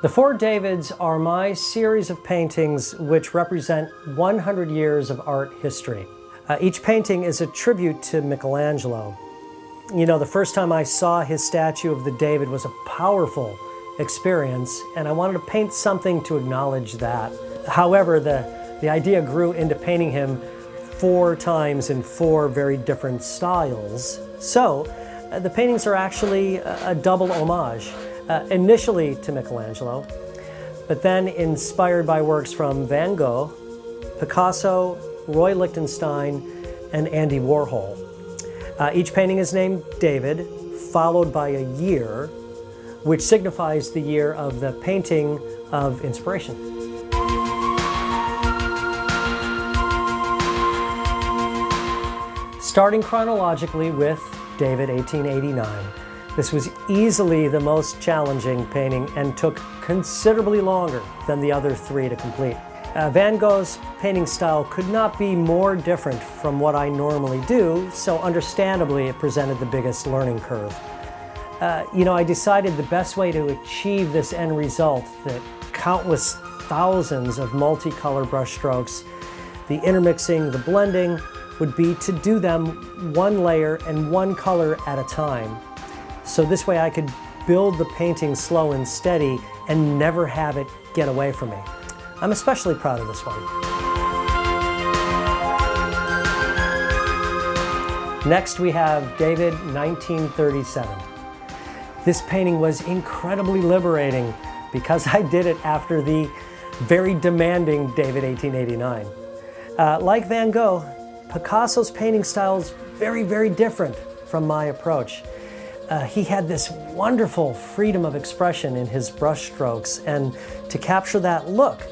The four Davids are my series of paintings which represent 100 years of art history. Each painting is a tribute to Michelangelo. You know, the first time I saw his statue of the David was a powerful experience, and I wanted to paint something to acknowledge that. However, the idea grew into painting him 4 times in 4 very different styles. So, the paintings are actually a double homage. Initially to Michelangelo, but then inspired by works from Van Gogh, Picasso, Roy Lichtenstein, and Andy Warhol. Each painting is named David, followed by a year, which signifies the year of the painting of inspiration. Starting chronologically with David 1889. This was easily the most challenging painting and took considerably longer than the other 3 to complete. Van Gogh's painting style could not be more different from what I normally do, so understandably it presented the biggest learning curve. I decided the best way to achieve this end result, the countless thousands of multicolor brushstrokes, the intermixing, the blending, would be to do them one layer and one color at a time. So this way I could build the painting slow and steady and never have it get away from me. I'm especially proud of this one. Next we have David 1937. This painting was incredibly liberating because I did it after the very demanding David 1889. Like Van Gogh, Picasso's painting style is very, very different from my approach. He had this wonderful freedom of expression in his brushstrokes, and to capture that look,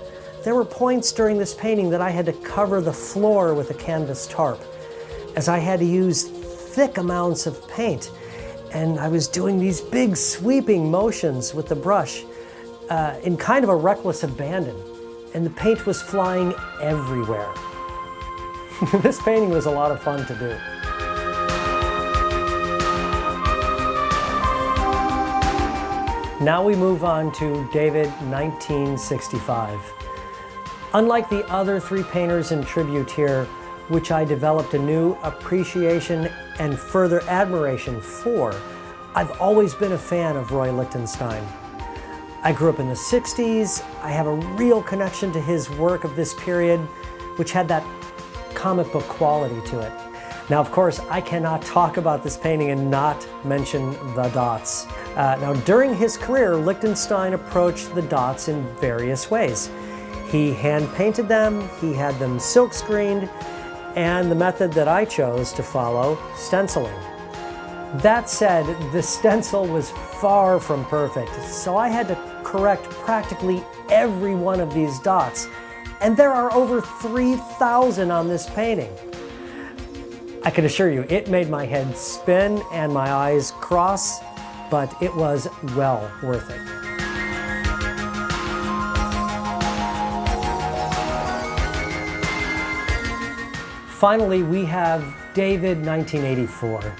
there were points during this painting that I had to cover the floor with a canvas tarp, as I had to use thick amounts of paint, and I was doing these big sweeping motions with the brush in kind of a reckless abandon, and the paint was flying everywhere. This painting was a lot of fun to do. Now we move on to David 1965. Unlike the other 3 painters in tribute here, which I developed a new appreciation and further admiration for, I've always been a fan of Roy Lichtenstein. I grew up in the 60s. I have a real connection to his work of this period, which had that comic book quality to it. Now, of course, I cannot talk about this painting and not mention the dots. Now, during his career, Lichtenstein approached the dots in various ways. He hand-painted them, he had them silk-screened, and the method that I chose to follow, stenciling. That said, the stencil was far from perfect, so I had to correct practically every one of these dots, and there are over 3,000 on this painting. I can assure you, it made my head spin and my eyes cross, but it was well worth it. Finally, we have David 1984.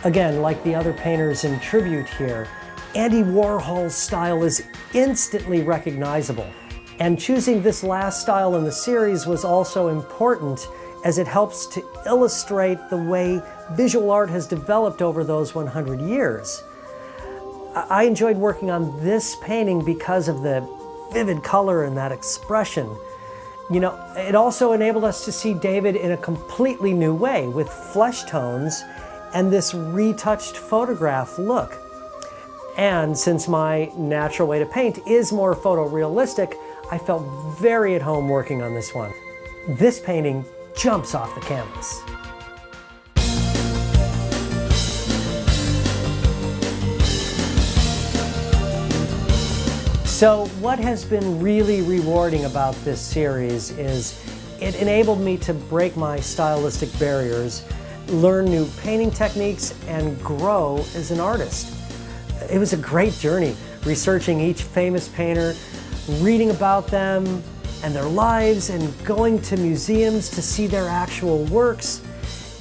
Again, like the other painters in tribute here, Andy Warhol's style is instantly recognizable. And choosing this last style in the series was also important, as it helps to illustrate the way visual art has developed over those 100 years. I enjoyed working on this painting because of the vivid color and that expression. You know, it also enabled us to see David in a completely new way, with flesh tones and this retouched photograph look. And since my natural way to paint is more photorealistic, I felt very at home working on this one. This painting jumps off the canvas. So what has been really rewarding about this series is it enabled me to break my stylistic barriers, learn new painting techniques, and grow as an artist. It was a great journey, researching each famous painter, reading about them and their lives, and going to museums to see their actual works,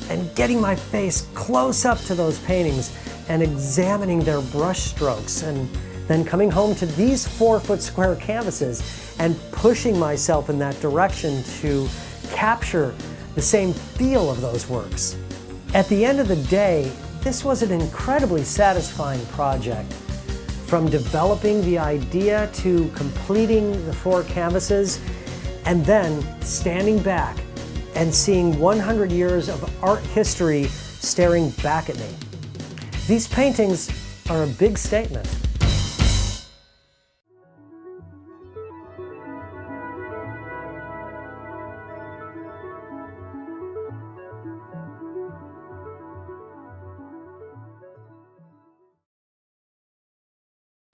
and getting my face close up to those paintings and examining their brush strokes and then coming home to these 4-foot square canvases and pushing myself in that direction to capture the same feel of those works. At the end of the day, this was an incredibly satisfying project. From developing the idea to completing the 4 canvases, and then standing back and seeing 100 years of art history staring back at me. These paintings are a big statement.